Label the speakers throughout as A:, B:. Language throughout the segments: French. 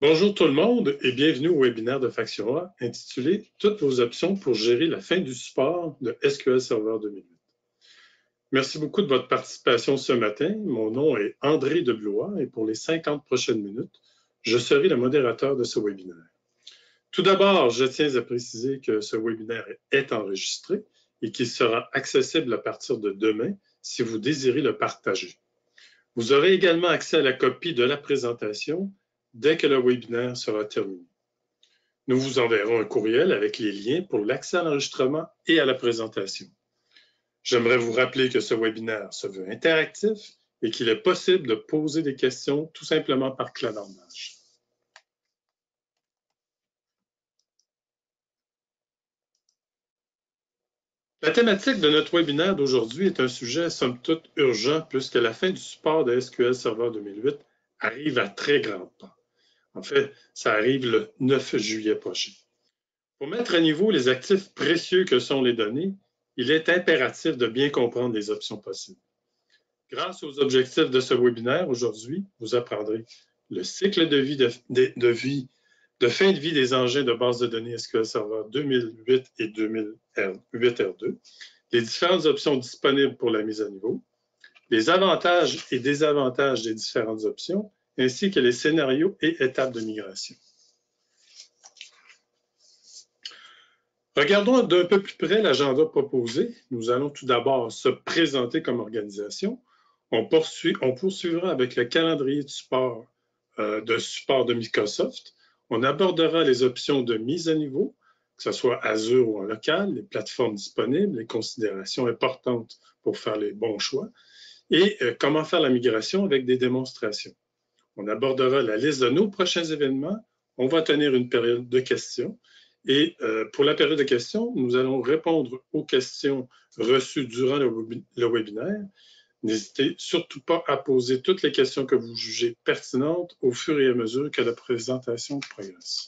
A: Bonjour tout le monde et bienvenue au webinaire de Faction A intitulé « Toutes vos options pour gérer la fin du support de SQL Server 2008 ». Merci beaucoup de votre participation ce matin. Mon nom est André Deblois et pour les 50 prochaines minutes, je serai le modérateur de ce webinaire. Tout d'abord, je tiens à préciser que ce webinaire est enregistré et qu'il sera accessible à partir de demain si vous désirez le partager. Vous aurez également accès à la copie de la présentation dès que le webinaire sera terminé. Nous vous enverrons un courriel avec les liens pour l'accès à l'enregistrement et à la présentation. J'aimerais vous rappeler que ce webinaire se veut interactif et qu'il est possible de poser des questions tout simplement par clavardage. La thématique de notre webinaire d'aujourd'hui est un sujet somme toute urgent puisque la fin du support de SQL Server 2008 arrive à très grands pas. En fait, ça arrive le 9 juillet prochain. Pour mettre à niveau les actifs précieux que sont les données, il est impératif de bien comprendre les options possibles. Grâce aux objectifs de ce webinaire, aujourd'hui, vous apprendrez le cycle de vie de fin de vie des engins de base de données SQL Server 2008 et 2008 R2, les différentes options disponibles pour la mise à niveau, les avantages et désavantages des différentes options, ainsi que les scénarios et étapes de migration. Regardons d'un peu plus près l'agenda proposé. Nous allons tout d'abord se présenter comme organisation. On poursuivra avec le calendrier de support de Microsoft. On abordera les options de mise à niveau, que ce soit Azure ou en local, les plateformes disponibles, les considérations importantes pour faire les bons choix, et comment faire la migration avec des démonstrations. On abordera la liste de nos prochains événements. On va tenir une période de questions. Et pour la période de questions, nous allons répondre aux questions reçues durant le webinaire. N'hésitez surtout pas à poser toutes les questions que vous jugez pertinentes au fur et à mesure que la présentation progresse.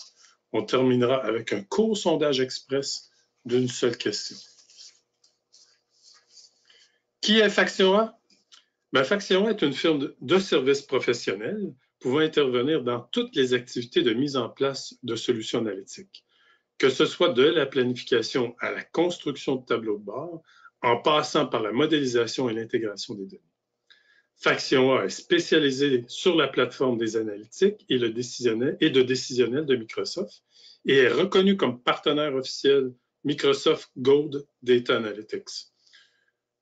A: On terminera avec un court sondage express d'une seule question. Qui est Faction A? Faction A est une firme de services professionnels pouvant intervenir dans toutes les activités de mise en place de solutions analytiques, que ce soit de la planification à la construction de tableaux de bord, en passant par la modélisation et l'intégration des données. Faction A est spécialisée sur la plateforme des analytiques et de décisionnel de Microsoft et est reconnue comme partenaire officiel Microsoft Gold Data Analytics.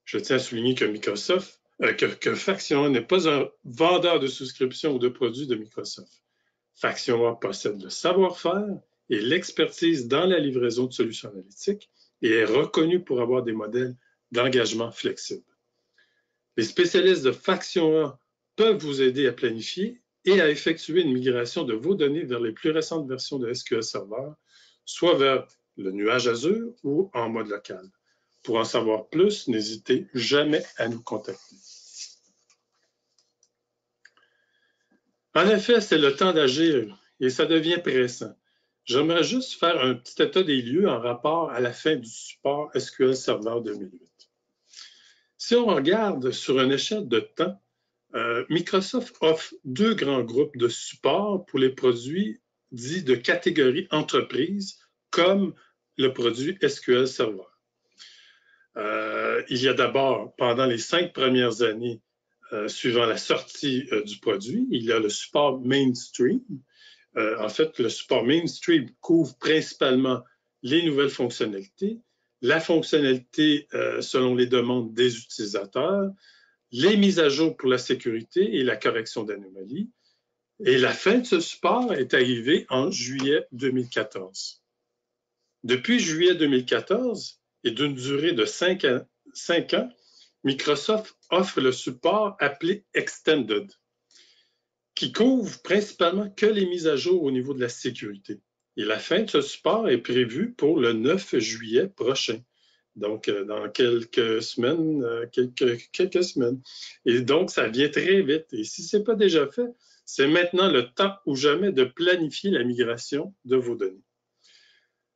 A: Je tiens à souligner que Faction A n'est pas un vendeur de souscriptions ou de produits de Microsoft. Faction A possède le savoir-faire et l'expertise dans la livraison de solutions analytiques et est reconnue pour avoir des modèles d'engagement flexibles. Les spécialistes de Faction A peuvent vous aider à planifier et à effectuer une migration de vos données vers les plus récentes versions de SQL Server, soit vers le nuage Azure ou en mode local. Pour en savoir plus, n'hésitez jamais à nous contacter. En effet, c'est le temps d'agir et ça devient pressant. J'aimerais juste faire un petit état des lieux en rapport à la fin du support SQL Server 2008. Si on regarde sur une échelle de temps, Microsoft offre deux grands groupes de support pour les produits dits de catégorie entreprise, comme le produit SQL Server. Il y a d'abord, pendant les 5 premières années, suivant la sortie du produit, il y a le support mainstream. En fait, le support mainstream couvre principalement les nouvelles fonctionnalités, la fonctionnalité selon les demandes des utilisateurs, les mises à jour pour la sécurité et la correction d'anomalies. Et la fin de ce support est arrivée en juillet 2014. Depuis juillet 2014, et d'une durée de 5 ans, Microsoft offre le support appelé Extended, qui couvre principalement que les mises à jour au niveau de la sécurité. Et la fin de ce support est prévue pour le 9 juillet prochain. Donc, dans quelques semaines, quelques semaines. Et donc, ça vient très vite. Et si ce n'est pas déjà fait, c'est maintenant le temps ou jamais de planifier la migration de vos données.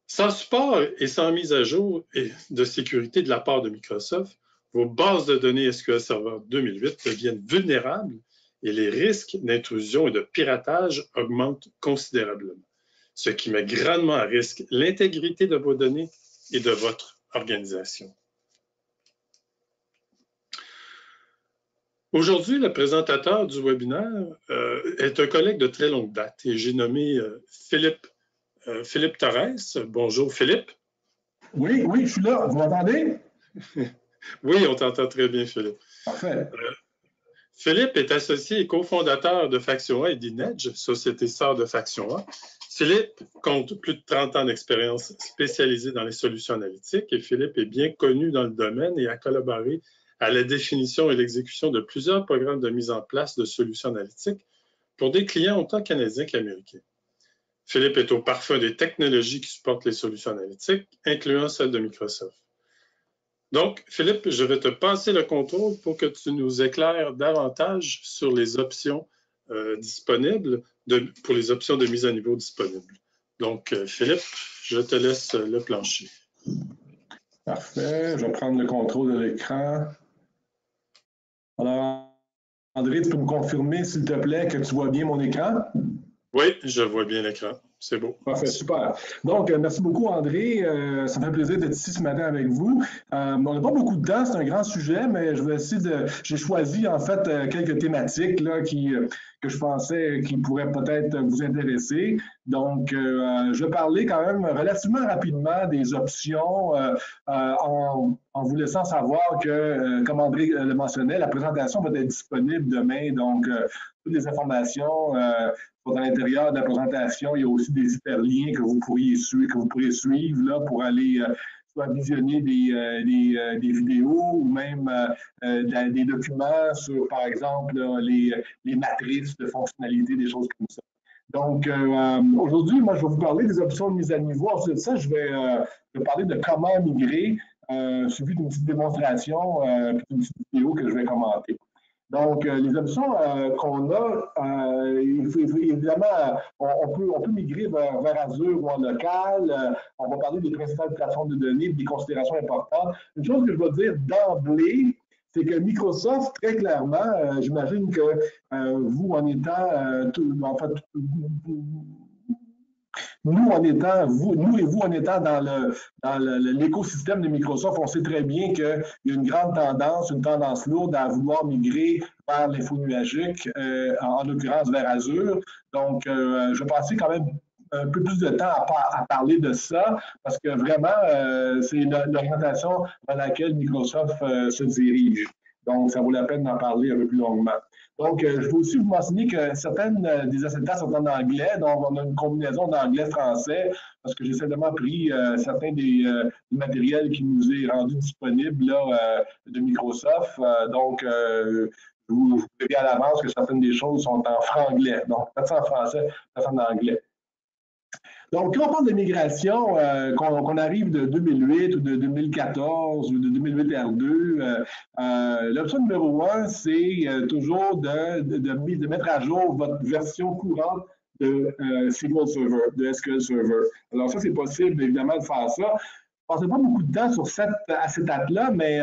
A: Sans support et sans mise à jour de sécurité de la part de Microsoft, vos bases de données SQL Server 2008 deviennent vulnérables et les risques d'intrusion et de piratage augmentent considérablement, ce qui met grandement à risque l'intégrité de vos données et de votre organisation. Aujourd'hui, le présentateur du webinaire est un collègue de très longue date et j'ai nommé Philippe Torres. Bonjour Philippe.
B: Oui, je suis là. Vous m'entendez?
A: Oui, on t'entend très bien, Philippe.
B: Parfait.
A: Philippe est associé et cofondateur de Faction A et d'Inedge, société sœur de Faction A. Philippe compte plus de 30 ans d'expérience spécialisée dans les solutions analytiques et Philippe est bien connu dans le domaine et a collaboré à la définition et l'exécution de plusieurs programmes de mise en place de solutions analytiques pour des clients autant canadiens qu'américains. Philippe est au parfum des technologies qui supportent les solutions analytiques, incluant celles de Microsoft. Donc, Philippe, je vais te passer le contrôle pour que tu nous éclaires davantage sur les options disponibles, pour les options de mise à niveau disponibles. Donc, Philippe, je te laisse le plancher.
B: Parfait. Je vais prendre le contrôle de l'écran. Alors, André, tu peux me confirmer, s'il te plaît, que tu vois bien mon écran?
A: Oui, je vois bien l'écran. C'est beau.
B: Parfait, super. Donc, merci beaucoup, André. Ça me fait plaisir d'être ici ce matin avec vous. On n'a pas beaucoup de temps, c'est un grand sujet, mais je vais essayer de. J'ai choisi, en fait, quelques thématiques là, que je pensais qui pourraient peut-être vous intéresser. Donc, je vais parler quand même relativement rapidement des options en vous laissant savoir que, comme André le mentionnait, la présentation va être disponible demain. Donc, toutes les informations à l'intérieur de la présentation, il y a aussi des hyperliens que vous pourriez suivre là, pour aller soit visionner des vidéos ou même des documents sur, par exemple, les matrices de fonctionnalités, des choses comme ça. Donc, aujourd'hui, moi, je vais vous parler des options de mise à niveau. Ensuite de ça, je vais parler de comment migrer, suivi d'une petite démonstration, puis d'une petite vidéo que je vais commenter. Donc, les options qu'on a, évidemment, on peut migrer vers Azure ou en local. On va parler des principales plateformes de données, des considérations importantes. Une chose que je vais dire d'emblée, c'est que Microsoft, très clairement, j'imagine que vous, en étant, nous et vous, en étant dans l'écosystème de Microsoft, on sait très bien qu'il y a une grande tendance, une tendance lourde à vouloir migrer vers l'info nuagique, en l'occurrence vers Azure. Donc, je vais passer quand même un peu plus de temps à parler de ça, parce que vraiment, c'est l'orientation dans laquelle Microsoft se dirige. Donc, ça vaut la peine d'en parler un peu plus longuement. Donc, je veux aussi vous mentionner que certaines des assistants sont en anglais, donc on a une combinaison d'anglais-français, parce que j'ai simplement pris certains des matériels qui nous est rendu disponible là, de Microsoft. Donc, vous verrez à l'avance que certaines des choses sont en franglais. Donc, faites ça en français, faites ça en anglais. Donc, quand on parle de migration, qu'on arrive de 2008 ou de 2014 ou de 2008 R2, l'option numéro 1, c'est toujours de mettre à jour votre version courante de SQL Server, de SQL Server. Alors ça, c'est possible, évidemment, de faire ça. Je ne passais pas beaucoup de temps sur cette acétate-là, mais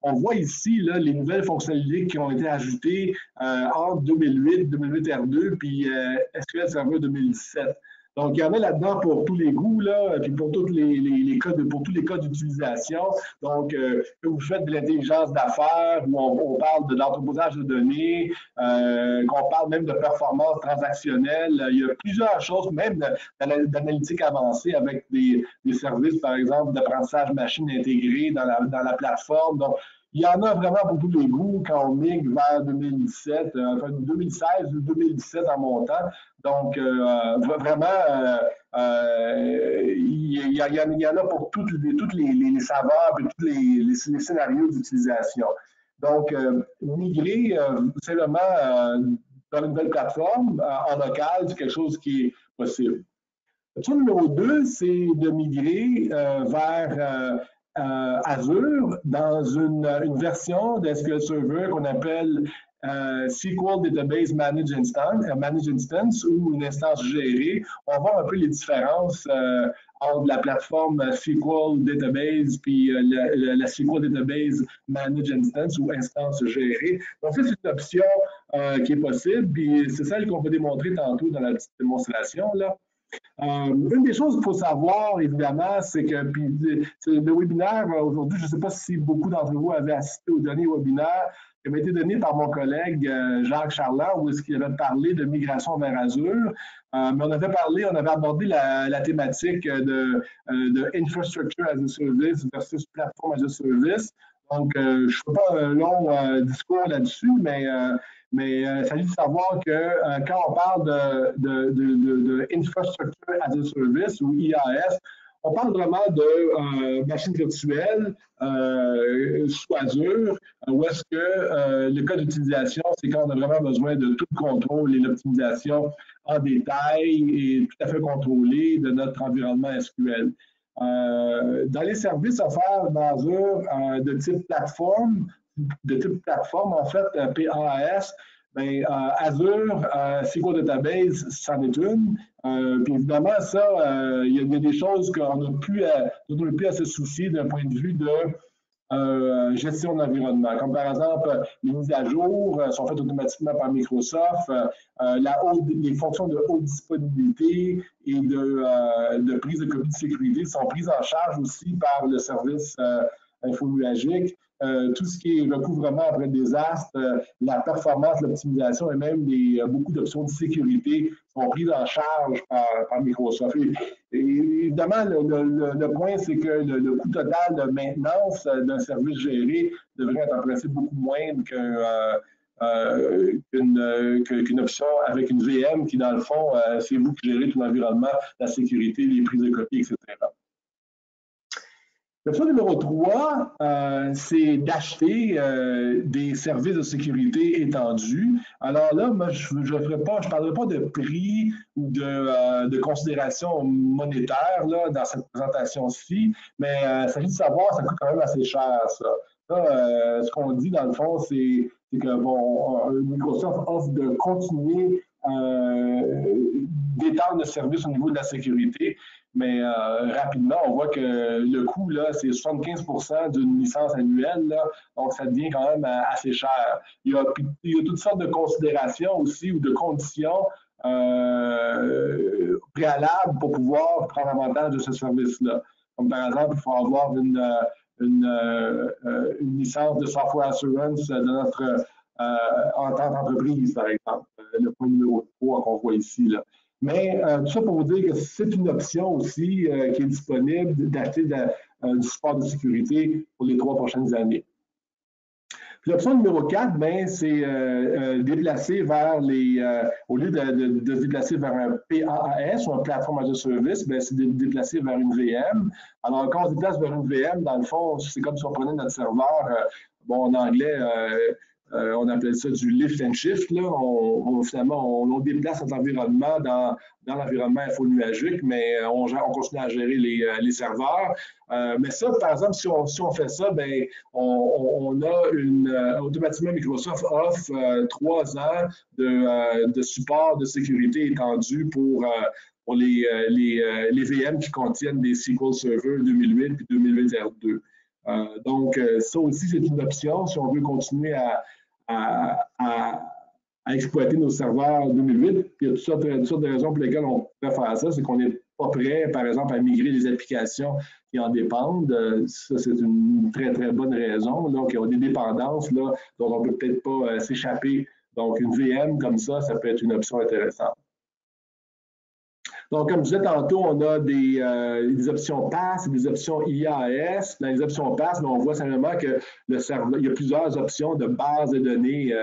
B: on voit ici là, les nouvelles fonctionnalités qui ont été ajoutées entre 2008 R2 puis SQL Server 2017. Donc, il y en a là-dedans pour tous les goûts, là, puis pour tous les cas d'utilisation. Donc, que vous faites de l'intelligence d'affaires, où on parle de l'entreposage de données, qu'on parle même de performance transactionnelle. Il y a plusieurs choses, même d'analytique avancée avec des services, par exemple, d'apprentissage machine intégré dans la plateforme. Donc, il y en a vraiment pour tous les goûts quand on migre vers 2017, enfin 2016 ou 2017 en montant. Donc, vraiment, il y en a pour toutes les saveurs et tous les scénarios d'utilisation. Donc, migrer simplement dans une nouvelle plateforme en local, c'est quelque chose qui est possible. L'option numéro 2, c'est de migrer vers Azure dans une version de SQL Server qu'on appelle SQL Database Managed Instance ou une instance gérée. On va voir un peu les différences entre la plateforme SQL Database puis la SQL Database Managed Instance ou instance gérée. Donc, ça, c'est une option qui est possible, puis c'est celle qu'on va démontrer tantôt dans la petite démonstration, là. Une des choses qu'il faut savoir, évidemment, c'est que le webinaire aujourd'hui, je ne sais pas si beaucoup d'entre vous avaient assisté au dernier webinaire qui avait été donné par mon collègue Jacques Charland, où est-ce qu'il avait parlé de migration vers Azure. Mais on avait abordé la thématique de Infrastructure as a Service versus Platform as a Service. Donc, je ne fais pas un long discours là-dessus, mais il s'agit de savoir que quand on parle de Infrastructure as a Service ou IaaS, on parle vraiment de machines virtuelles sous Azure, où est-ce que le cas d'utilisation, c'est quand on a vraiment besoin de tout le contrôle et l'optimisation en détail et tout à fait contrôlé de notre environnement SQL. Dans les services offerts dans Azure de type plateforme, en fait, PaaS, bien, Azure, SQL Database, c'en est une. Puis évidemment, ça, il y a des choses qu'on n'a plus à se soucier d'un point de vue de gestion de l'environnement. Comme par exemple, les mises à jour sont faites automatiquement par Microsoft, les fonctions de haute disponibilité et de prise de copie de sécurité sont prises en charge aussi par le service infonuagique. Tout ce qui est recouvrement après désastre, la performance, l'optimisation et même beaucoup d'options de sécurité sont prises en charge par Microsoft. Et évidemment, le point, c'est que le coût total de maintenance d'un service géré devrait être en principe beaucoup moindre qu'une option avec une VM qui, dans le fond, c'est vous qui gérez tout l'environnement, la sécurité, les prises de copies, etc. L'option numéro 3, c'est d'acheter des services de sécurité étendus. Alors là, moi, je ne parlerai pas de prix ou de considération monétaire là, dans cette présentation-ci, mais il s'agit de savoir, ça coûte quand même assez cher, ça. Là, ce qu'on dit, dans le fond, c'est que Microsoft offre de continuer d'étendre le service au niveau de la sécurité. Mais rapidement, on voit que le coût, là, c'est 75% d'une licence annuelle, là, donc ça devient quand même assez cher. Il y a toutes sortes de considérations aussi ou de conditions préalables pour pouvoir prendre avantage de ce service-là. Comme par exemple, il faut avoir une licence de software assurance de notre entente entreprise, par exemple, le point numéro 3 qu'on voit ici, là. Mais tout ça pour vous dire que c'est une option aussi qui est disponible d'acheter du support de sécurité pour les 3 prochaines années. Puis l'option numéro 4, ben, c'est déplacer vers au lieu de se déplacer vers un PaaS ou un Platform as a Service, ben, c'est de déplacer vers une VM. Alors, quand on se déplace vers une VM, dans le fond, c'est comme si on prenait notre serveur, en anglais, on appelle ça du lift and shift. Là. Finalement, on déplace notre environnement dans l'environnement infonuagique, mais on continue à gérer les serveurs. Mais ça, par exemple, si on fait ça, ben, on a automatiquement Microsoft offre 3 ans de support de sécurité étendu pour les VM qui contiennent des SQL Server 2008 et 2022. Donc, ça aussi, c'est une option si on veut continuer à exploiter nos serveurs 2008. Puis il y a toutes sortes de raisons pour lesquelles on peut faire ça. C'est qu'on n'est pas prêt, par exemple, à migrer les applications qui en dépendent. Ça, c'est une très, très bonne raison. Donc, il y a des dépendances là, dont on ne peut peut-être pas s'échapper. Donc, une VM comme ça peut être une option intéressante. Donc, comme je disais tantôt, on a des options PaaS et des options IaaS. Dans les options PaaS, on voit simplement que le serveur, il y a plusieurs options de base de données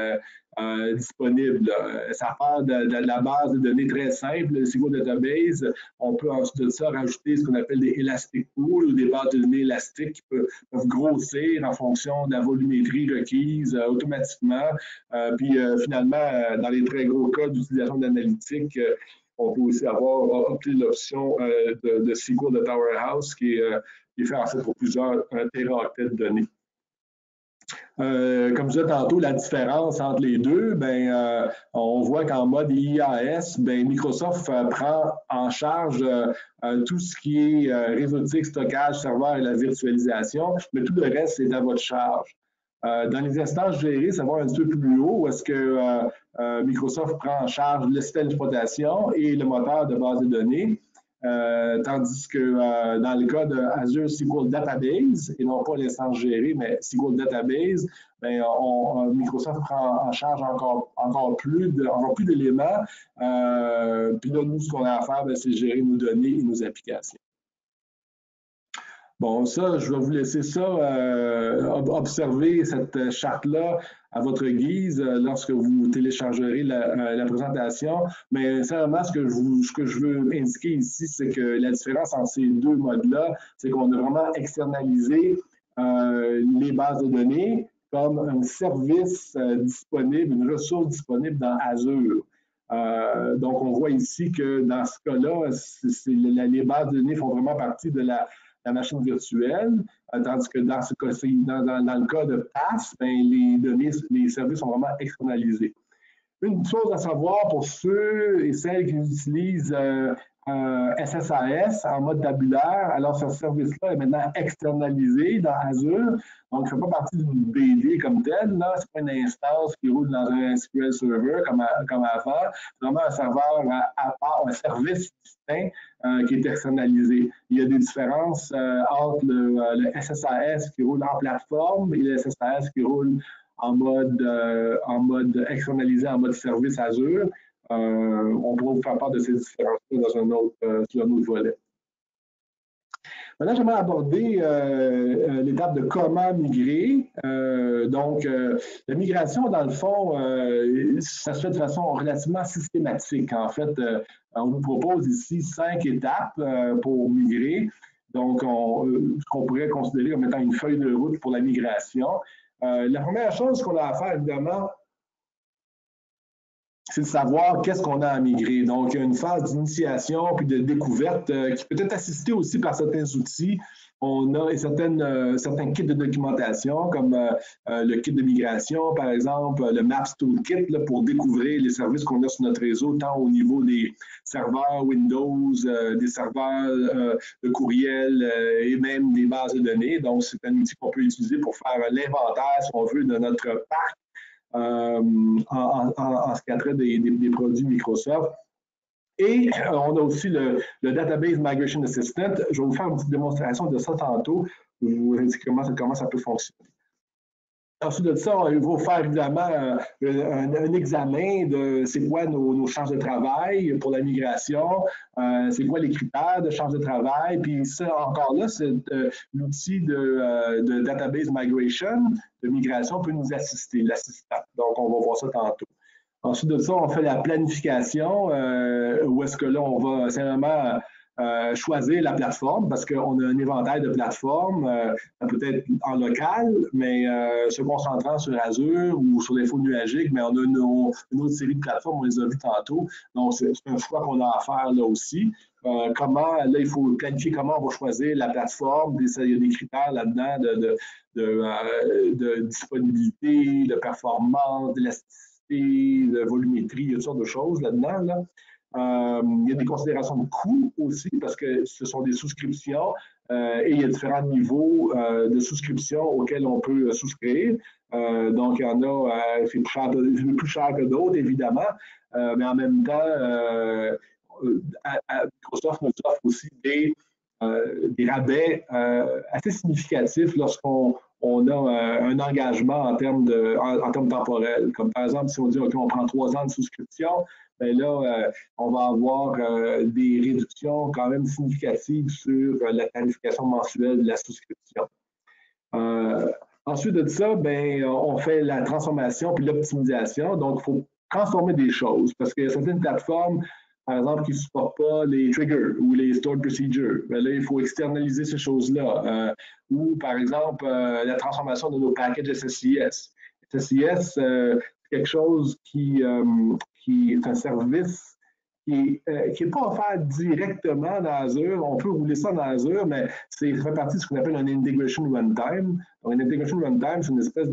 B: disponibles. Ça part de la base de données très simple, le SQL Database. On peut ensuite de ça rajouter ce qu'on appelle des Elastic Pools ou des bases de données élastiques qui peuvent grossir en fonction de la volumétrie requise automatiquement. Puis finalement, dans les très gros cas d'utilisation d'analytique, on peut aussi opter l'option de SQL de Tower House qui est fait en fait pour plusieurs téraoctets de données. Comme je disais tantôt, la différence entre les deux, on voit qu'en mode IaaS, Microsoft prend en charge tout ce qui est réseautique, stockage, serveur et la virtualisation, mais tout le reste est à votre charge. Dans les instances gérées, ça va un petit peu plus haut, où est-ce que Microsoft prend en charge le système d'exploitation et le moteur de base de données. Tandis que dans le cas de Azure SQL Database, et non pas l'instance gérée, mais SQL Database, Microsoft prend en charge encore plus d'éléments. Puis là, nous, ce qu'on a à faire, c'est gérer nos données et nos applications. Bon, ça, je vais vous laisser ça, observer cette charte-là à votre guise lorsque vous téléchargerez la présentation. Mais sincèrement, ce que je veux indiquer ici, c'est que la différence entre ces deux modes-là, c'est qu'on a vraiment externalisé les bases de données comme un service disponible, une ressource disponible dans Azure. Donc, on voit ici que dans ce cas-là, les bases de données font vraiment partie de la machine virtuelle, tandis que dans le cas de PaaS, les données, les services sont vraiment externalisés. Une chose à savoir pour ceux et celles qui utilisent SSAS en mode tabulaire, alors ce service-là est maintenant externalisé dans Azure, donc il ne fait pas partie d'une BD comme telle, ce n'est pas une instance qui roule dans un SQL Server comme avant, c'est vraiment un serveur à part, un service distinct qui est externalisé. Il y a des différences entre le SSAS qui roule en plateforme et le SSAS qui roule en mode externalisé, en mode service Azure. On pourra vous faire part de ces différences-là sur un autre volet. Maintenant, j'aimerais aborder l'étape de comment migrer. La migration, dans le fond, ça se fait de façon relativement systématique. En fait, on vous propose ici 5 étapes pour migrer. Donc, ce qu'on pourrait considérer comme étant une feuille de route pour la migration. La première chose qu'on a à faire, évidemment, c'est de savoir qu'est-ce qu'on a à migrer. Donc, il y a une phase d'initiation puis de découverte qui peut être assistée aussi par certains outils. On a certains kits de documentation, comme le kit de migration, par exemple, le Maps Toolkit, là, pour découvrir les services qu'on a sur notre réseau, tant au niveau des serveurs Windows, des serveurs de courriel et même des bases de données. Donc, c'est un outil qu'on peut utiliser pour faire l'inventaire, si on veut, de notre parc en ce qui a trait des produits Microsoft. Et on a aussi le Database Migration Assistant. Je vais vous faire une petite démonstration de ça tantôt. Je vous indique comment ça peut fonctionner. Ensuite de ça, il va faire évidemment un examen de c'est quoi nos charges de travail pour la migration, c'est quoi les critères de charge de travail, puis ça, encore là, l'outil de Database Migration, de migration, peut nous assister, l'assistant. Donc, on va voir ça tantôt. Ensuite de ça, on fait la planification, où est-ce que là, on va simplement choisir la plateforme, parce qu'on a un éventail de plateformes, ça peut être en local, mais se concentrant sur Azure ou sur l'info nuagique, mais on a une autre série de plateformes, on les a vues tantôt. Donc, c'est un choix qu'on a à faire là aussi. Il faut planifier comment on va choisir la plateforme. Il y a des critères là-dedans de disponibilité, de performance, d'élasticité, de volumétrie, il y a toutes sortes de choses là-dedans. Là. Il y a des considérations de coûts aussi, parce que ce sont des souscriptions et il y a différents niveaux de souscription auxquels on peut souscrire. Donc, il y en a, c'est plus cher que d'autres, évidemment, mais en même temps, Microsoft nous offre aussi des rabais assez significatifs lorsqu'on a un engagement en termes temporels. Comme par exemple, si on dit OK, on prend 3 ans de souscription, bien là, on va avoir des réductions quand même significatives sur la tarification mensuelle de la souscription. Ensuite de ça, on fait la transformation puis l'optimisation. Donc, il faut transformer des choses parce qu'il y a certaines plateformes, par exemple, qui ne supportent pas les triggers ou les stored procedures. Bien là, il faut externaliser ces choses-là. Ou, par exemple, la transformation de nos packages SSIS. SSIS, c'est quelque chose qui est un service qui n'est pas offert directement dans Azure. On peut rouler ça dans Azure, mais ça fait partie de ce qu'on appelle un integration runtime. Donc, un integration runtime, c'est une espèce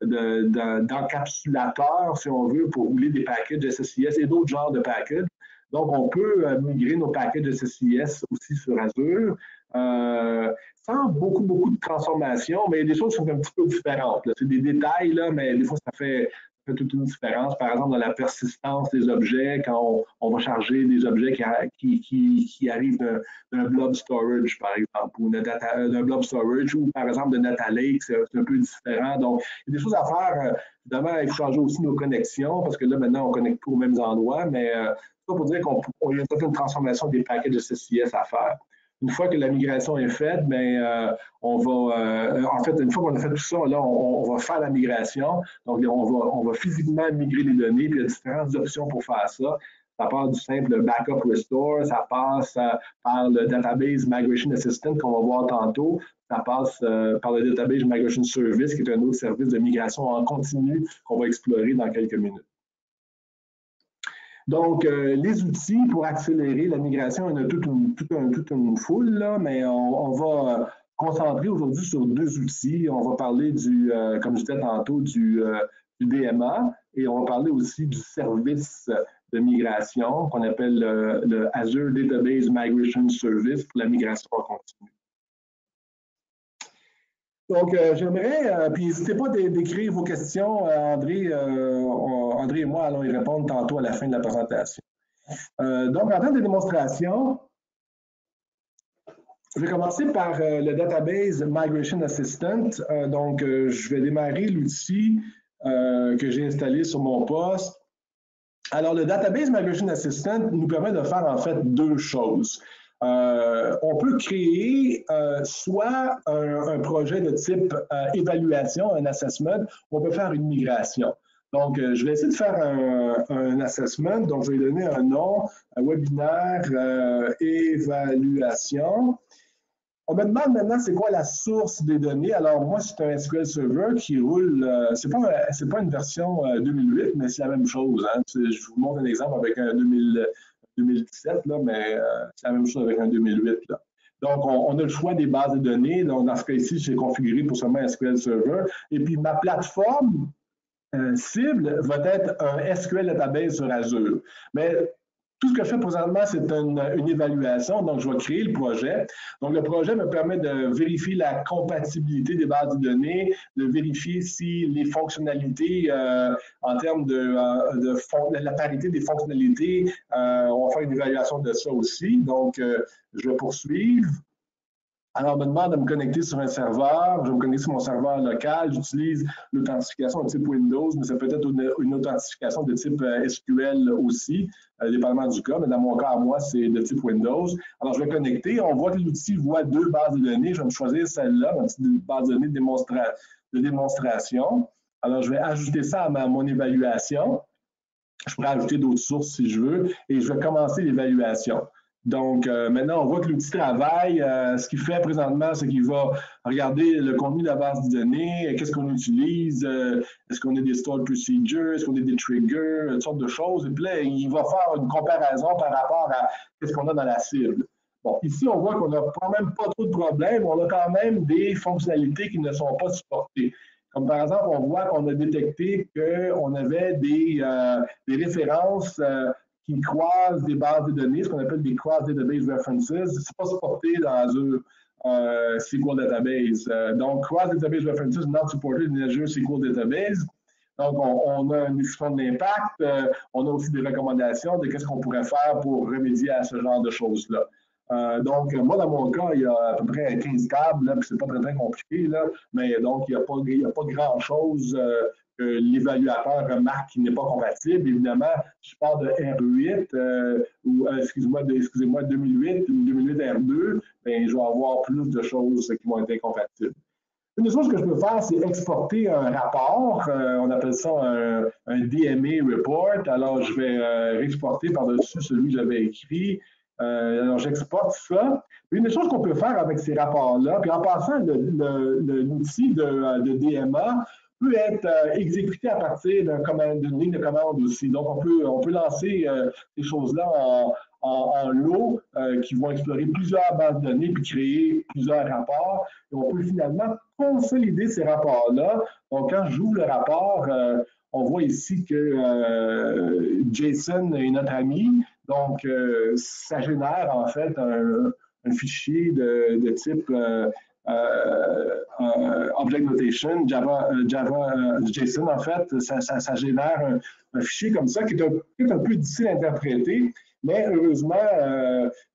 B: d'encapsulateur, si on veut, pour rouler des packages SSIS et d'autres genres de packages. Donc, on peut migrer nos packages SSIS aussi sur Azure sans beaucoup de transformations, mais il y a des choses qui sont un petit peu différentes. C'est des détails, là, mais des fois, ça fait toute une différence. Par exemple, dans la persistance des objets, quand on va charger des objets qui arrivent d'un blob storage, par exemple, ou d'un blob storage, ou par exemple de Data Lake, c'est un peu différent. Donc, il y a des choses à faire. Évidemment, il faut changer aussi nos connexions, parce que là, maintenant, on ne connecte plus aux mêmes endroits, mais c'est pas pour dire qu'il y a toute une transformation des packages de SSIS à faire. Une fois que la migration est faite, bien, on va, en fait, une fois qu'on a fait tout ça, là, on va faire la migration. Donc, on va physiquement migrer les données, puis il y a différentes options pour faire ça. Ça passe du simple backup restore, ça passe par le database migration assistant qu'on va voir tantôt, ça passe par le database migration service, qui est un autre service de migration en continu qu'on va explorer dans quelques minutes. Donc, les outils pour accélérer la migration, il y en a toute une foule, là, mais on va concentrer aujourd'hui sur deux outils. On va parler comme je disais tantôt, du DMA et on va parler aussi du service de migration qu'on appelle le Azure Database Migration Service pour la migration en continu. Donc, j'aimerais, puis n'hésitez pas d'écrire vos questions, André et moi allons y répondre tantôt à la fin de la présentation. Donc, en termes de démonstration, je vais commencer par le Database Migration Assistant. Donc, je vais démarrer l'outil que j'ai installé sur mon poste. Alors, le Database Migration Assistant nous permet de faire en fait deux choses. On peut créer soit un projet de type évaluation, un assessment, ou on peut faire une migration. Donc, je vais essayer de faire un assessment. Donc, je vais donner un nom, un webinaire évaluation. On me demande maintenant c'est quoi la source des données. Alors, moi, c'est un SQL Server qui roule, c'est pas une version 2008, mais c'est la même chose. Hein. Je vous montre un exemple avec un 2017, là, mais c'est la même chose avec un 2008. Là. Donc, on a le choix des bases de données. Donc, dans ce cas-ci, j'ai configuré pour seulement un SQL Server. Et puis, ma plateforme cible va être un SQL Database sur Azure. Mais tout ce que je fais présentement, c'est une évaluation. Donc, je vais créer le projet. Donc, le projet me permet de vérifier la compatibilité des bases de données, de vérifier si les fonctionnalités, en termes de la parité des fonctionnalités, on va faire une évaluation de ça aussi. Donc, je vais poursuivre. Alors, on me demande de me connecter sur un serveur. Je vais me connecter sur mon serveur local. J'utilise l'authentification de type Windows, mais ça peut être une authentification de type SQL aussi, dépendamment du cas. Mais dans mon cas, à moi, c'est de type Windows. Alors, je vais connecter. On voit que l'outil voit deux bases de données. Je vais me choisir celle-là, ma petite base de données de démonstration. Alors, je vais ajouter ça à mon évaluation. Je pourrais ajouter d'autres sources si je veux. Et je vais commencer l'évaluation. Donc, maintenant, on voit que l'outil travaille. Ce qu'il fait présentement, c'est qu'il va regarder le contenu de la base de données, qu'est-ce qu'on utilise, est-ce qu'on a des stored procedures, est-ce qu'on a des triggers, toutes sortes de choses. Et puis là, il va faire une comparaison par rapport à ce qu'on a dans la cible. Bon, ici, on voit qu'on n'a quand même pas trop de problèmes. On a quand même des fonctionnalités qui ne sont pas supportées. Comme par exemple, on voit qu'on a détecté qu'on avait des références qui croisent des bases de données, ce qu'on appelle des cross database references. Ce n'est pas supporté dans Azure SQL Database. Donc, cross database references not supported in Azure SQL Database. Donc, on a une discussion de l'impact. On a aussi des recommandations de qu'est-ce qu'on pourrait faire pour remédier à ce genre de choses-là. Donc, moi, dans mon cas, il y a à peu près 15 tables, puis c'est pas très compliqué, là, mais donc, il n'y a pas grand-chose que l'évaluateur remarque qui n'est pas compatible. Évidemment, si je pars de R8 ou, excusez-moi, 2008 ou 2008 R2, bien, je vais avoir plus de choses qui vont être incompatibles. Une des choses que je peux faire, c'est exporter un rapport. On appelle ça un DMA report. Alors, je vais réexporter par-dessus celui que j'avais écrit. Alors, j'exporte ça. Une des choses qu'on peut faire avec ces rapports-là, puis en passant, l'outil de DMA peut être exécuté à partir d'une ligne de commande aussi. Donc, on peut lancer ces choses-là en lots qui vont explorer plusieurs bases de données puis créer plusieurs rapports. Et on peut finalement consolider ces rapports-là. Donc, quand j'ouvre le rapport, on voit ici que Jason est notre ami. Donc, ça génère en fait un fichier de type Object Notation, JSON en fait, ça génère un fichier comme ça qui est un peu difficile à interpréter, mais heureusement,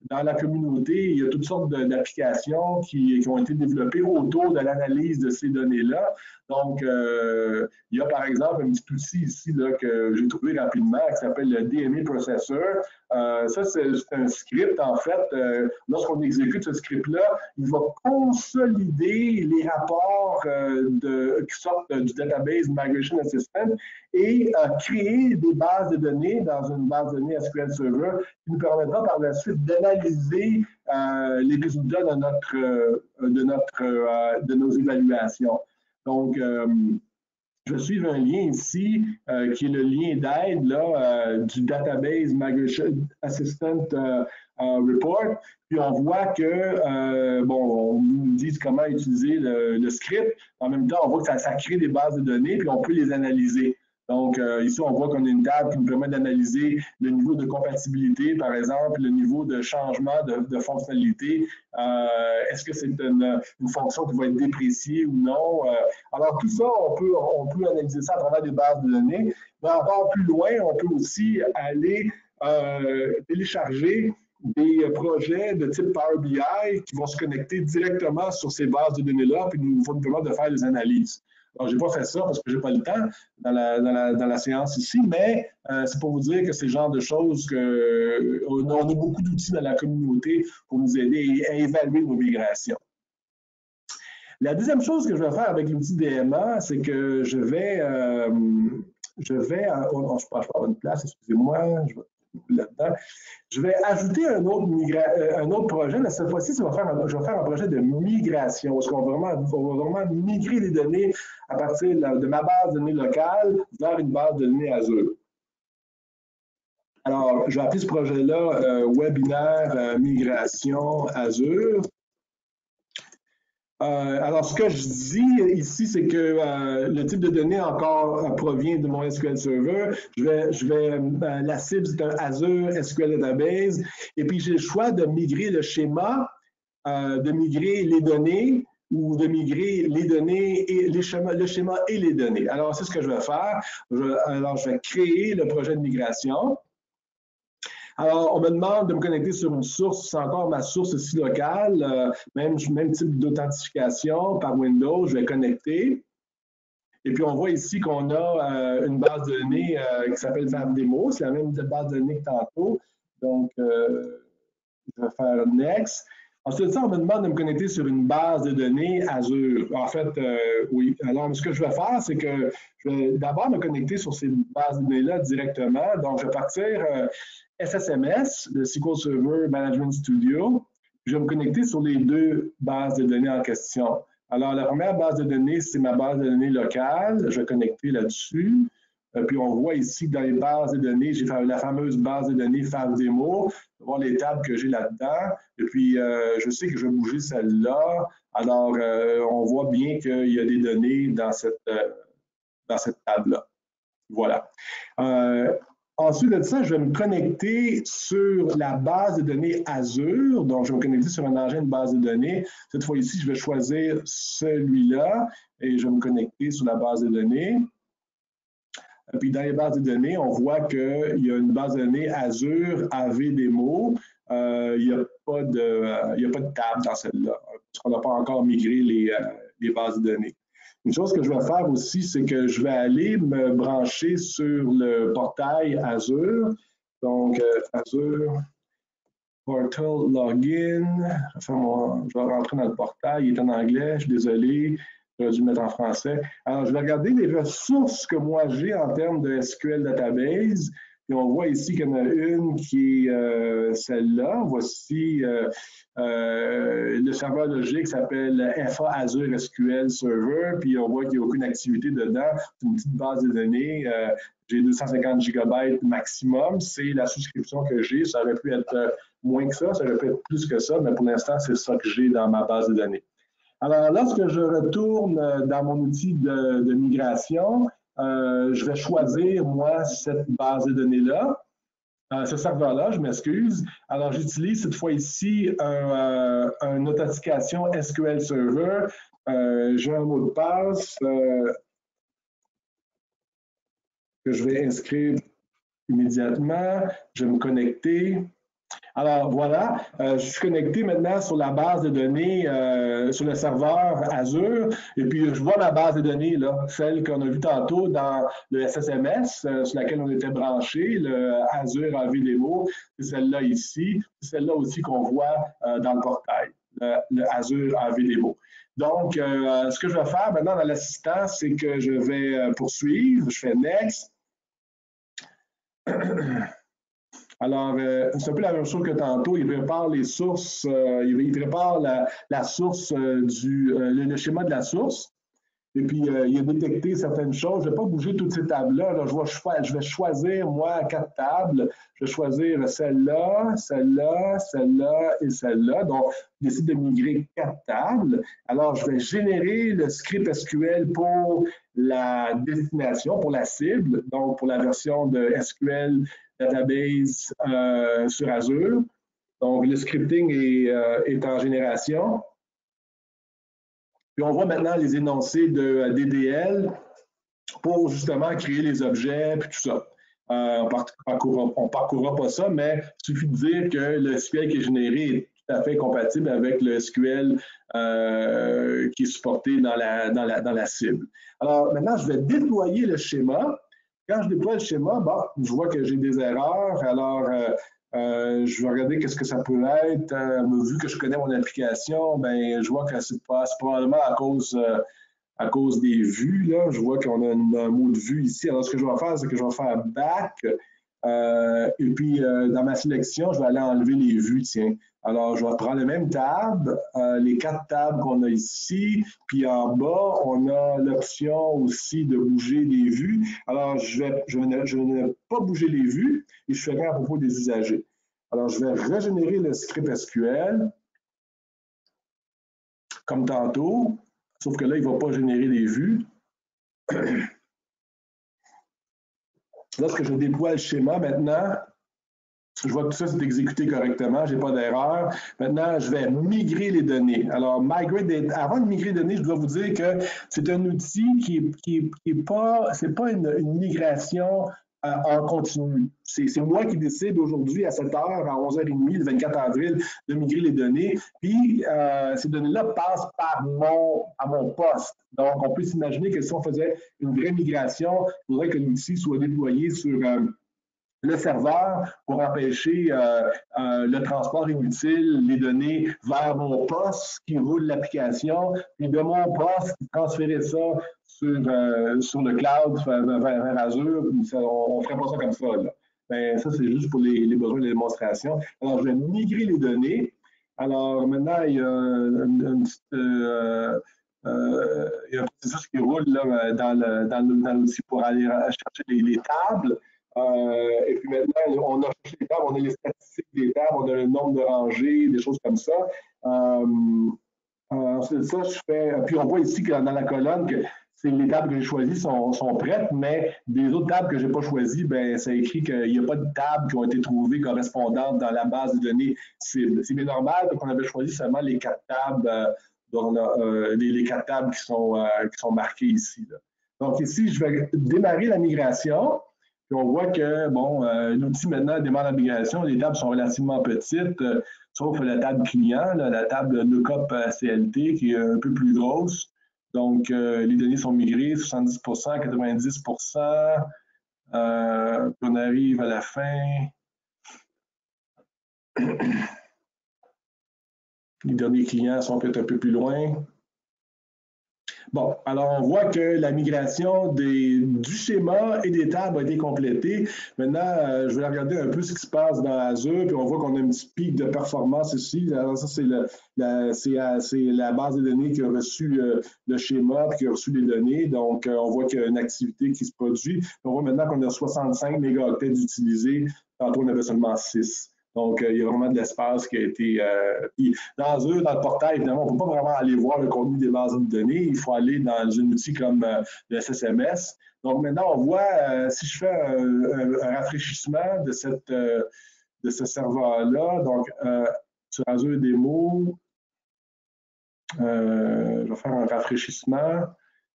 B: dans la communauté, il y a toutes sortes d'applications qui ont été développées autour de l'analyse de ces données-là. Donc, il y a par exemple un petit outil ici là, que j'ai trouvé rapidement qui s'appelle le DMA Processor. Ça, c'est un script, en fait. Lorsqu'on exécute ce script-là, il va consolider les rapports qui sortent du Database Migration Assistant et créer des bases de données dans une base de données SQL Server qui nous permettra par la suite d'analyser les résultats de nos évaluations. Donc, je suis un lien ici qui est le lien d'aide du Database Migration Assistant Report. Puis on voit que, on nous dit comment utiliser le script. En même temps, on voit que ça crée des bases de données, puis on peut les analyser. Donc, ici, on voit qu'on a une table qui nous permet d'analyser le niveau de compatibilité, par exemple, le niveau de changement de fonctionnalité. Est-ce que c'est une fonction qui va être dépréciée ou non? Alors, tout ça, on peut analyser ça à travers des bases de données. Mais encore plus loin, on peut aussi aller télécharger des projets de type Power BI qui vont se connecter directement sur ces bases de données-là, puis nous vont nous permettre de faire des analyses. Alors, je n'ai pas fait ça parce que je n'ai pas le temps dans la séance ici, mais c'est pour vous dire que c'est le genre de choses qu'on a beaucoup d'outils dans la communauté pour nous aider à évaluer nos migrations. La deuxième chose que je vais faire avec l'outil DMA, c'est que je vais je passe par une place, excusez-moi, là-dedans. Je vais ajouter un autre projet, mais cette fois-ci, je vais faire un projet de migration, parce qu'on va vraiment migrer les données à partir de ma base de données locale vers une base de données Azure. Alors, je vais appeler ce projet-là Webinaire Migration Azure. Alors, ce que je dis ici, c'est que le type de données encore provient de mon SQL Server. La cible, c'est un Azure SQL Database. Et puis, j'ai le choix de migrer le schéma, de migrer les données ou de migrer les données et le schéma et les données. Alors, c'est ce que je vais faire. Je vais créer le projet de migration. Alors, on me demande de me connecter sur une source, c'est encore ma source ici locale, même type d'authentification par Windows, je vais connecter. Et puis, on voit ici qu'on a une base de données qui s'appelle FabDemo, c'est la même base de données que tantôt. Donc, je vais faire Next. Ensuite de ça, on me demande de me connecter sur une base de données Azure. En fait, oui. Alors, ce que je vais faire, c'est que je vais d'abord me connecter sur ces bases de données-là directement. Donc, je vais partir SSMS, le SQL Server Management Studio. Je vais me connecter sur les deux bases de données en question. Alors, la première base de données, c'est ma base de données locale. Je vais connecter là-dessus. Puis, on voit ici que dans les bases de données, j'ai fait la fameuse base de données FabDemo. Je vais voir les tables que j'ai là-dedans. Et puis, je sais que je vais bouger celle-là. Alors, on voit bien qu'il y a des données dans cette table-là. Voilà. Ensuite de ça, je vais me connecter sur la base de données Azure. Donc, je vais me connecter sur un engin de base de données. Cette fois-ci, je vais choisir celui-là et je vais me connecter sur la base de données. Puis, dans les bases de données, on voit qu'il y a une base de données Azure AVDemo. Il n'y a pas de table dans celle-là, parce qu'on n'a pas encore migré les bases de données. Une chose que je vais faire aussi, c'est que je vais aller me brancher sur le portail Azure. Donc, Azure Portal Login. Je vais rentrer dans le portail. Il est en anglais, je suis désolé. J'aurais dû le mettre en français. Alors, je vais regarder les ressources que moi j'ai en termes de SQL Database. Et on voit ici qu'il y en a une qui est celle-là. Voici le serveur logique s'appelle FA Azure SQL Server. Puis on voit qu'il n'y a aucune activité dedans. C'est une petite base de données j'ai 250 GB maximum. C'est la souscription que j'ai. Ça aurait pu être moins que ça aurait pu être plus que ça, mais pour l'instant, c'est ça que j'ai dans ma base de données. Alors, lorsque je retourne dans mon outil de migration, je vais choisir, moi, cette base de données-là. Ce serveur-là, je m'excuse. Alors, j'utilise cette fois ici une authentification SQL Server. J'ai un mot de passe que je vais inscrire immédiatement. Je vais me connecter. Alors voilà, je suis connecté maintenant sur la base de données, sur le serveur Azure, et puis je vois ma base de données, là, celle qu'on a vue tantôt dans le SSMS, sur laquelle on était branché, le Azure AV Demo, c'est celle-là ici, c'est celle-là aussi qu'on voit dans le portail, le Azure AV Demo. Donc, ce que je vais faire maintenant dans l'assistant, c'est que je vais poursuivre, je fais Next. Alors, c'est un peu la même chose que tantôt. Il prépare les sources, il prépare la source le schéma de la source. Et puis, il a détecté certaines choses. Je ne vais pas bouger toutes ces tables-là. Là, je vais choisir, moi, 4 tables. Je vais choisir celle-là, celle-là, celle-là et celle-là. Donc, je décide de migrer 4 tables. Alors, je vais générer le script SQL pour la destination, pour la cible, donc pour la version de SQL Database sur Azure. Donc, le scripting est en génération. Puis on voit maintenant les énoncés de DDL pour justement créer les objets, puis tout ça. On ne parcourra pas ça, mais il suffit de dire que le SQL qui est généré est tout à fait compatible avec le SQL qui est supporté dans la cible. Alors maintenant, je vais déployer le schéma. Quand je déploie le schéma, bon, je vois que j'ai des erreurs. Alors, je vais regarder qu'est-ce que ça peut être. Vu que je connais mon application, ben, je vois que c'est probablement à cause des vues. Là. Je vois qu'on a un mot de vue ici. Alors, ce que je vais faire, c'est que je vais faire back. Et puis, dans ma sélection, je vais aller enlever les vues, tiens. Alors, je vais prendre le même tab, les 4 tables qu'on a ici, puis en bas, on a l'option aussi de bouger les vues. Alors, je ne vais pas bouger les vues et je ferai à propos des usagers. Alors, je vais régénérer le script SQL, comme tantôt, sauf que là, il ne va pas générer les vues. Lorsque je déploie le schéma maintenant, je vois que tout ça s'est exécuté correctement, je n'ai pas d'erreur. Maintenant, je vais migrer les données. Alors, avant de migrer les données, je dois vous dire que c'est un outil qui est pas, c'est pas une migration en continu. C'est moi qui décide aujourd'hui à 7 h, à 11h30, le 24 avril, de migrer les données. Puis, ces données-là passent à mon poste. Donc, on peut s'imaginer que si on faisait une vraie migration, il faudrait que l'outil soit déployé sur le serveur pour empêcher le transport inutile, les données vers mon poste qui roule l'application, puis de mon poste, transférer ça sur le cloud vers Azure. On ne ferait pas ça comme ça. Là. Ben, ça, c'est juste pour les besoins de démonstration. Alors, je vais migrer les données. Alors, maintenant, il y a une petite... il y a un processus qui roule là, dans l'outil pour aller chercher les tables. Et puis maintenant, on a cherché les tables, on a les statistiques des tables, on a le nombre de rangées, des choses comme ça. Ensuite de ça, je fais. Puis on voit ici que dans la colonne que les tables que j'ai choisies sont prêtes, mais des autres tables que je n'ai pas choisies, ben, ça écrit qu'il n'y a pas de tables qui ont été trouvées correspondantes dans la base de données cible. C'est bien normal qu'on avait choisi seulement les 4 tables, dont on a les 4 tables qui sont marquées ici. Là. Donc ici, je vais démarrer la migration. Puis on voit que, bon, l'outil maintenant démarre la migration, les tables sont relativement petites, sauf la table client, là, la table lookup CLT qui est un peu plus grosse. Donc, les données sont migrées, 70%, 90%. On arrive à la fin. Les derniers clients sont peut-être un peu plus loin. Bon, alors on voit que la migration du schéma et des tables a été complétée. Maintenant, je vais regarder un peu ce qui se passe dans Azure, puis on voit qu'on a un petit pic de performance ici. Alors ça, c'est la base de données qui a reçu le schéma, puis qui a reçu les données. Donc, on voit qu'il y a une activité qui se produit. On voit maintenant qu'on a 65 mégaoctets utilisés. Tantôt, on avait seulement 6. Donc, il y a vraiment de l'espace qui a été... puis dans Azure, dans le portail, évidemment, on ne peut pas vraiment aller voir le contenu des bases de données. Il faut aller dans un outil comme le SSMS. Donc, maintenant, on voit, si je fais un rafraîchissement de ce serveur-là, donc sur Azure Demo, je vais faire un rafraîchissement.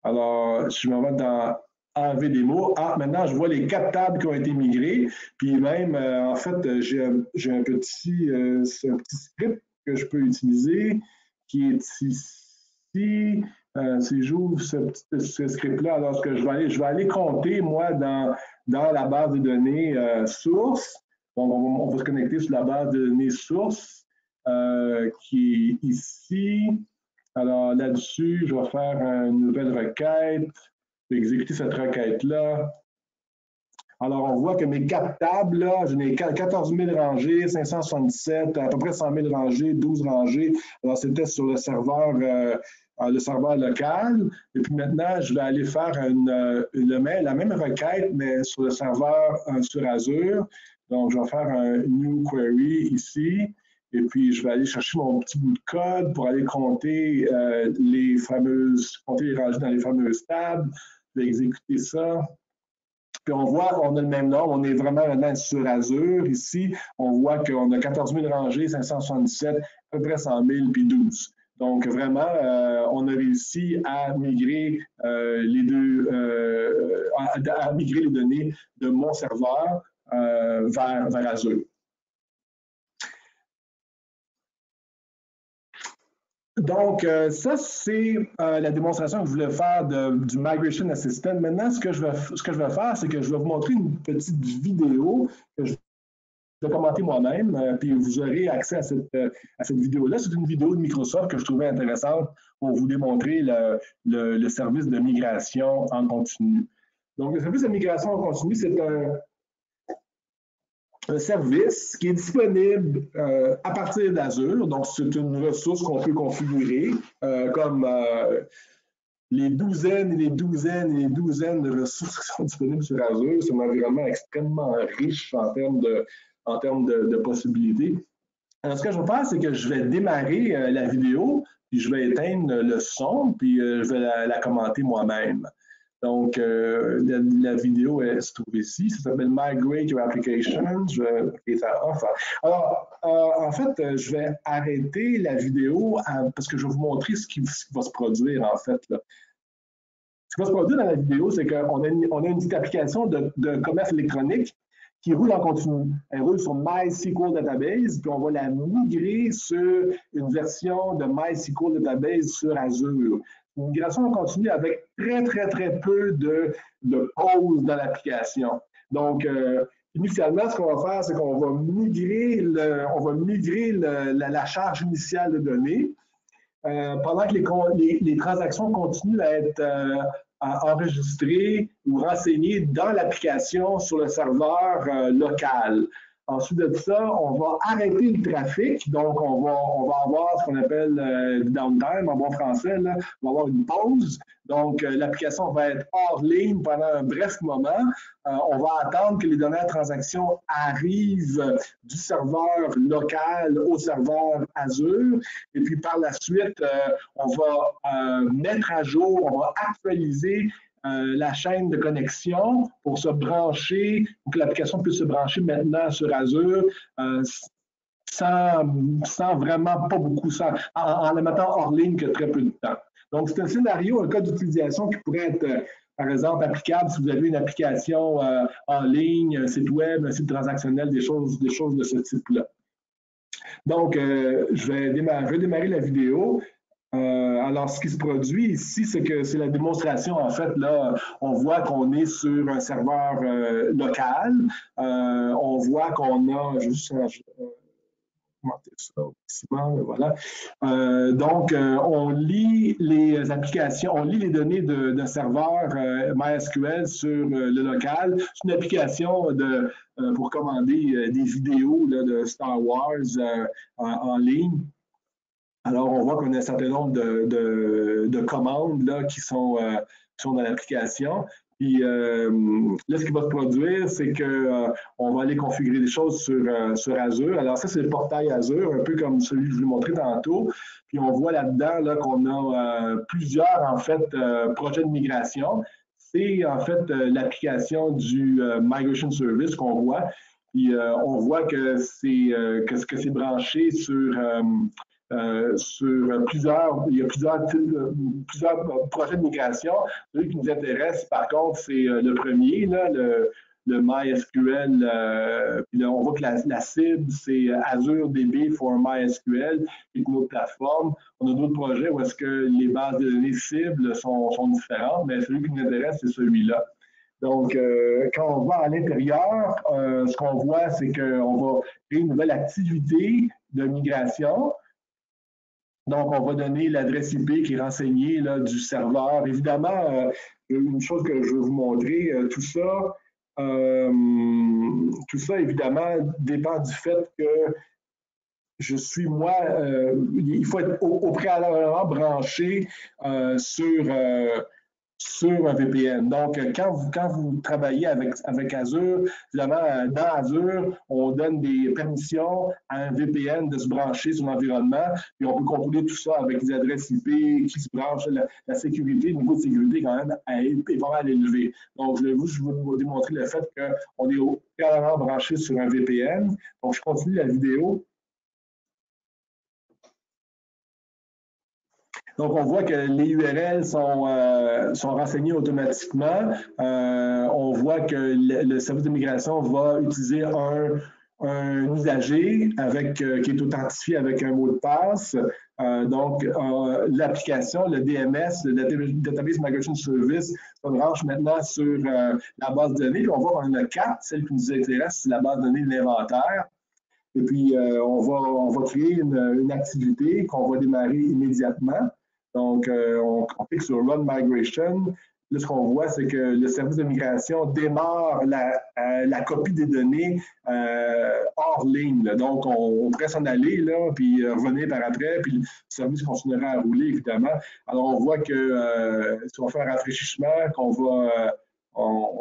B: Alors, si je me mets dans AV Demo, maintenant, je vois les 4 tables qui ont été migrées. Puis même, en fait, j'ai un petit script que je peux utiliser qui est ici. Si j'ouvre ce script-là, alors ce que je vais aller compter, moi, dans la base de données source. Donc, on va se connecter sur la base de données source qui est ici. Alors là-dessus, je vais faire une nouvelle requête. Je vais exécuter cette requête-là. Alors, on voit que mes 4 tables, là, j'en ai 14 000 rangées, 577, à peu près 100 000 rangées, 12 rangées. Alors, c'était sur le serveur local. Et puis maintenant, je vais aller faire la même requête, mais sur le serveur sur Azure. Donc, je vais faire un New Query ici. Et puis, je vais aller chercher mon petit bout de code pour aller compter les rangées dans les fameuses tables. Je vais exécuter ça. Puis on voit qu'on a le même nombre, on est vraiment maintenant sur Azure. Ici, on voit qu'on a 14 000 rangées, 577, à peu près 100 000, puis 12. Donc vraiment, on a réussi à migrer à migrer les données de mon serveur vers Azure. Donc, ça, c'est la démonstration que je voulais faire du Migration Assistant. Maintenant, ce que je vais faire, c'est que je vais vous montrer une petite vidéo que je vais commenter moi-même, puis vous aurez accès à cette vidéo-là. C'est une vidéo de Microsoft que je trouvais intéressante pour vous démontrer le service de migration en continu. Donc, le service de migration en continu, c'est un service qui est disponible à partir d'Azure. Donc, c'est une ressource qu'on peut configurer comme les douzaines et les douzaines et les douzaines de ressources qui sont disponibles sur Azure. C'est un environnement extrêmement riche en termes de possibilités. Alors, ce que je vais faire, c'est que je vais démarrer la vidéo, puis je vais éteindre le son, puis je vais la commenter moi-même. Donc, la vidéo se trouve ici. Ça s'appelle Migrate Your Application. Je vais cliquer ça off. Alors, en fait, je vais arrêter la vidéo parce que je vais vous montrer ce qui va se produire, en fait. Là. Ce qui va se produire dans la vidéo, c'est qu'on a une petite application de commerce électronique qui roule en continu. Elle roule sur MySQL Database, puis on va la migrer sur une version de MySQL Database sur Azure. Une migration en continu avec très, très, très peu de pauses dans l'application. Donc, initialement, ce qu'on va faire, c'est qu'on va migrer, la charge initiale de données pendant que les transactions continuent à être enregistrées ou renseignées dans l'application sur le serveur local. Ensuite de ça, on va arrêter le trafic, donc on va avoir ce qu'on appelle du downtime en bon français, là. On va avoir une pause, donc l'application va être hors ligne pendant un bref moment. On va attendre que les dernières transactions arrivent du serveur local au serveur Azure, et puis par la suite, on va mettre à jour, on va actualiser la chaîne de connexion pour se brancher, pour que l'application puisse se brancher maintenant sur Azure sans vraiment pas beaucoup, en la mettant hors ligne que très peu de temps. Donc, c'est un scénario, un cas d'utilisation qui pourrait être, par exemple, applicable si vous avez une application en ligne, un site web, un site transactionnel, des choses de ce type-là. Donc, je vais redémarrer la vidéo. Alors, ce qui se produit ici, c'est que c'est la démonstration, en fait, là, on voit qu'on est sur un serveur local. On voit qu'on a, augmenter ça au maximum, voilà. Donc, on lit les applications, on lit les données d'un serveur MySQL sur le local. C'est une application pour commander des vidéos là, de Star Wars en ligne. Alors, on voit qu'on a un certain nombre de commandes là, qui sont dans l'application. Puis là, ce qui va se produire, c'est qu'on va aller configurer des choses sur Azure. Alors ça, c'est le portail Azure, un peu comme celui que je vous ai montré tantôt. Puis on voit là-dedans là, qu'on a plusieurs, en fait, projets de migration. C'est, en fait, l'application du Migration Service qu'on voit. Puis on voit que c'est branché sur il y a plusieurs projets de migration. Celui qui nous intéresse, par contre, c'est le premier, là, le MySQL. Puis là, on voit que la cible, c'est Azure DB for MySQL, et une autre plateforme. On a d'autres projets où est-ce que les bases de données cibles sont différentes, mais celui qui nous intéresse, c'est celui-là. Donc, quand on va à l'intérieur, ce qu'on voit, c'est qu'on va créer une nouvelle activité de migration. Donc, on va donner l'adresse IP qui est renseignée là, du serveur. Évidemment, une chose que je vais vous montrer, tout ça, évidemment, dépend du fait que je suis, moi, il faut être au préalablement branché sur un VPN. Donc, quand vous travaillez avec Azure, évidemment, dans Azure, on donne des permissions à un VPN de se brancher sur l'environnement, puis on peut contrôler tout ça avec des adresses IP qui se branchent. La sécurité, le niveau de sécurité, quand même, est pas mal élevé. Donc, je vais vous démontrer le fait qu'on est carrément branché sur un VPN. Donc, je continue la vidéo. Donc, on voit que les URL sont renseignées automatiquement. On voit que le service de migration va utiliser un usager qui est authentifié avec un mot de passe. Donc, l'application, le DMS, le Database Migration Service, se branche maintenant sur la base de données. Puis on voit qu'on en a 4. Celle qui nous intéresse, c'est la base de données de l'inventaire. Et puis, on va créer une activité qu'on va démarrer immédiatement. Donc, on clique sur Run Migration. Là, ce qu'on voit, c'est que le service de migration démarre la copie des données hors ligne. Là. Donc, on pourrait s'en aller, là, puis revenir par après, puis le service continuera à rouler, évidemment. Alors, on voit que si on fait un rafraîchissement, on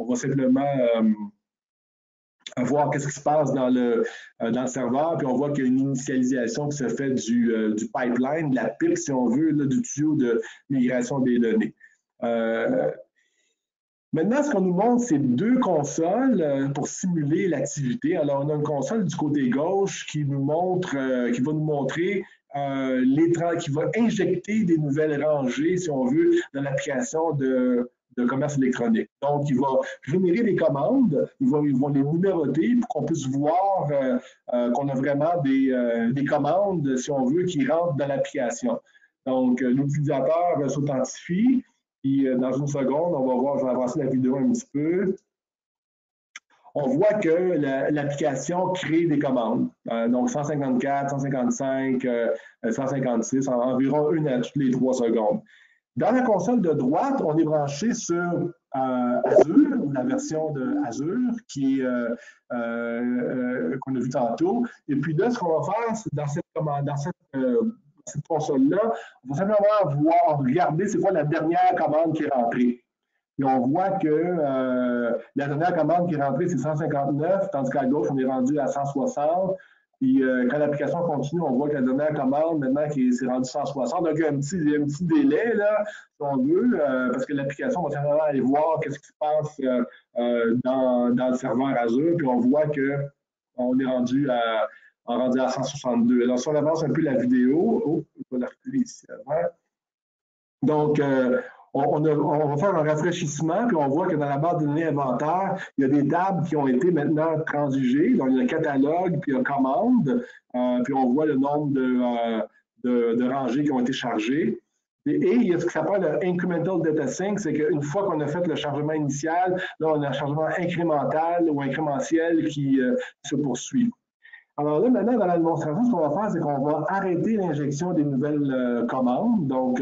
B: va simplement voir qu'est-ce qui se passe dans le serveur, puis on voit qu'il y a une initialisation qui se fait du pipeline, de la pipe, si on veut, là, du tuyau de migration des données. Maintenant, ce qu'on nous montre, c'est 2 consoles pour simuler l'activité. Alors, on a une console du côté gauche qui va nous montrer qui va injecter des nouvelles rangées, si on veut, dans l'application de commerce électronique. Donc, il va générer des commandes, ils vont les numéroter pour qu'on puisse voir qu'on a vraiment des commandes, si on veut, qui rentrent dans l'application. Donc, l'utilisateur s'authentifie, puis dans une seconde, on va voir, je vais avancer la vidéo un petit peu. On voit que l'application crée des commandes. Donc, 154, 155, 156, environ une à toutes les 3 secondes. Dans la console de droite, on est branché sur Azure, la version de Azure qu'on a vu tantôt. Et puis là, ce qu'on va faire, c'est dans cette console-là, on va simplement regarder c'est quoi la dernière commande qui est rentrée. Et on voit que la dernière commande qui est rentrée, c'est 159, tandis qu'à gauche, on est rendu à 160. Puis quand l'application continue, on voit que la dernière commande, maintenant, c'est rendu 160. Donc, il y a un petit délai, là, si on veut, parce que l'application va simplement aller voir qu'est-ce qui se passe dans le serveur Azure. Puis on voit qu'on est rendu à 162. Alors, si on avance un peu la vidéo, je vais la reculer ici avant. Donc, on va faire un rafraîchissement, puis on voit que dans la barre de données inventaire, il y a des tables qui ont été maintenant transigées. Donc, il y a un catalogue, puis il y a commande, puis on voit le nombre de rangées qui ont été chargées. Et il y a ce qui s'appelle le Incremental Data Sync, c'est qu'une fois qu'on a fait le chargement initial, là, on a un chargement incrémental ou incrémentiel qui se poursuit. Alors là, maintenant, dans la démonstration, ce qu'on va faire, c'est qu'on va arrêter l'injection des nouvelles commandes. Donc,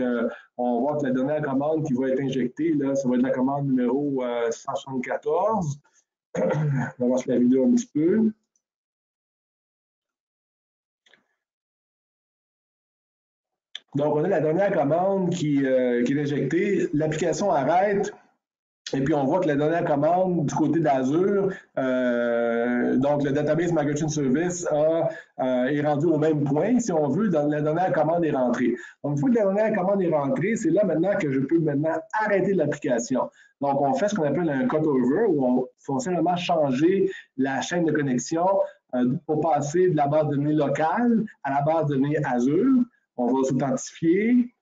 B: on va voir que la dernière commande qui va être injectée, là, ça va être la commande numéro 174. On va voir la vidéo un petit peu. Donc, on a la dernière commande qui est injectée. L'application arrête. Et puis, on voit que la dernière commande du côté d'Azure, donc le Database Migration Service est rendu au même point, si on veut, la dernière commande est rentrée. Donc, une fois que la dernière commande est rentrée, c'est là maintenant que je peux maintenant arrêter l'application. Donc, on fait ce qu'on appelle un cutover, où on faut simplement changer la chaîne de connexion pour passer de la base de données locale à la base de données Azure. On va s'authentifier.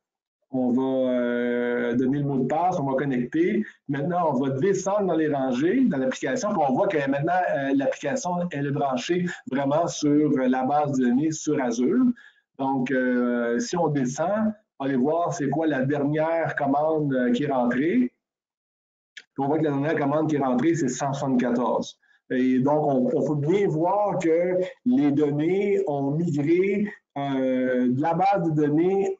B: On va donner le mot de passe, on va connecter. Maintenant, on va descendre dans les rangées, dans l'application, puis on voit que maintenant, l'application, elle est branchée vraiment sur la base de données sur Azure. Donc, si on descend, on va aller voir c'est quoi la dernière commande qui est rentrée. Puis on voit que la dernière commande qui est rentrée, c'est 174. Et donc, on peut bien voir que les données ont migré de la base de données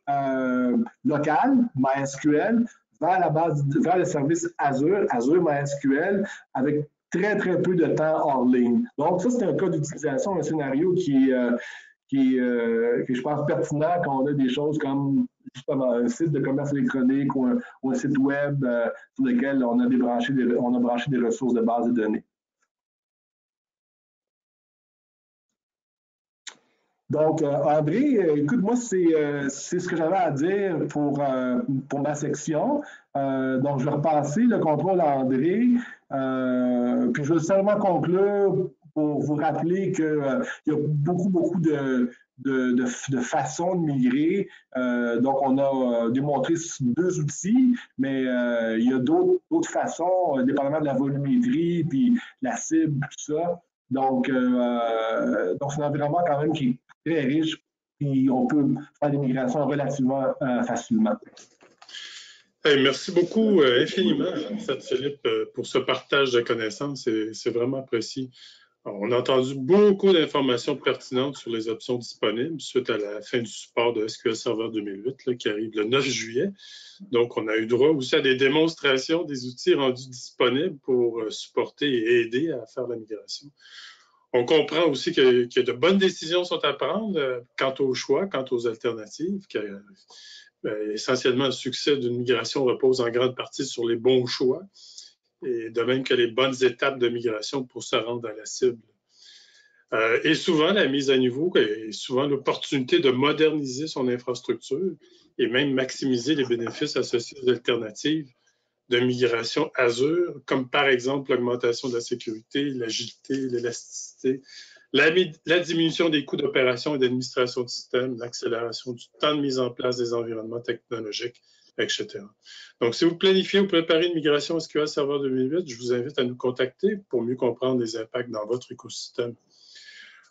B: locale, MySQL, vers le service Azure, Azure MySQL, avec très, très peu de temps hors ligne. Donc, ça, c'est un cas d'utilisation, un scénario qui je pense, pertinent quand on a des choses comme justement un site de commerce électronique ou un site web sur lequel on a branché des ressources de base de données. Donc, André, écoute, moi, c'est ce que j'avais à dire pour ma section. Donc, je vais repasser le contrôle à André. Puis, je veux seulement conclure pour vous rappeler qu'il y a beaucoup de façons de migrer. Donc, on a démontré deux outils, mais il y a d'autres façons, dépendamment de la volumétrie, puis la cible, tout ça. Donc, c'est un environnement quand même qui est très riche, puis on peut faire des migrations relativement facilement.
A: Hey, merci beaucoup infiniment, Philippe, pour ce partage de connaissances. C'est vraiment précis. Alors, on a entendu beaucoup d'informations pertinentes sur les options disponibles suite à la fin du support de SQL Server 2008 là, qui arrive le 9 juillet. Donc, on a eu droit aussi à des démonstrations des outils rendus disponibles pour supporter et aider à faire la migration. On comprend aussi que de bonnes décisions sont à prendre quant aux choix, quant aux alternatives, que essentiellement le succès d'une migration repose en grande partie sur les bons choix, et de même que les bonnes étapes de migration pour se rendre à la cible. Et souvent, la mise à niveau est souvent l'opportunité de moderniser son infrastructure et même maximiser les bénéfices associés aux alternatives de migration Azure, comme par exemple l'augmentation de la sécurité, l'agilité, l'élasticité, la diminution des coûts d'opération et d'administration de système, l'accélération du temps de mise en place des environnements technologiques, etc. Donc, si vous planifiez ou préparez une migration SQL Server 2008, je vous invite à nous contacter pour mieux comprendre les impacts dans votre écosystème.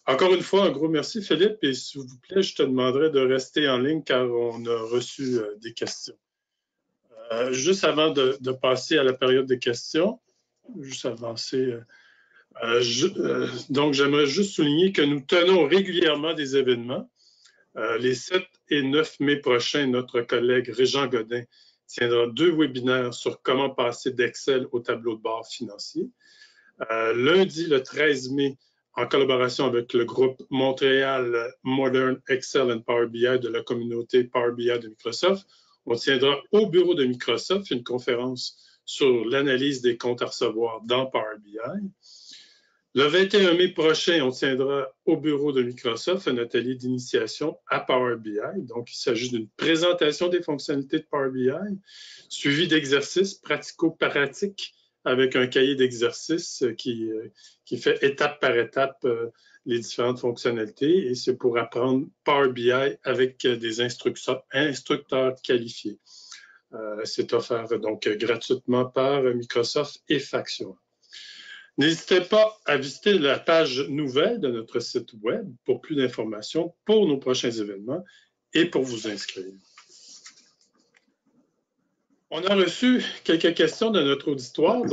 A: Encore une fois, un gros merci, Philippe, et s'il vous plaît, je te demanderai de rester en ligne car on a reçu des questions. Juste avant de passer à la période des questions, juste avancer. Donc, j'aimerais juste souligner que nous tenons régulièrement des événements. Les 7 et 9 mai prochains, notre collègue Régent Godin tiendra 2 webinaires sur comment passer d'Excel au tableau de bord financier. Lundi, le 13 mai, en collaboration avec le groupe Montréal Modern Excel and Power BI de la communauté Power BI de Microsoft, on tiendra au bureau de Microsoft une conférence sur l'analyse des comptes à recevoir dans Power BI. Le 21 mai prochain, on tiendra au bureau de Microsoft un atelier d'initiation à Power BI. Donc, il s'agit d'une présentation des fonctionnalités de Power BI, suivi d'exercices pratico-pratiques avec un cahier d'exercices qui fait étape par étape les différentes fonctionnalités, et c'est pour apprendre Power BI avec des instructeurs qualifiés. C'est offert donc gratuitement par Microsoft et Faction. N'hésitez pas à visiter la page nouvelle de notre site web pour plus d'informations pour nos prochains événements et pour vous inscrire. On a reçu quelques questions de notre auditoire.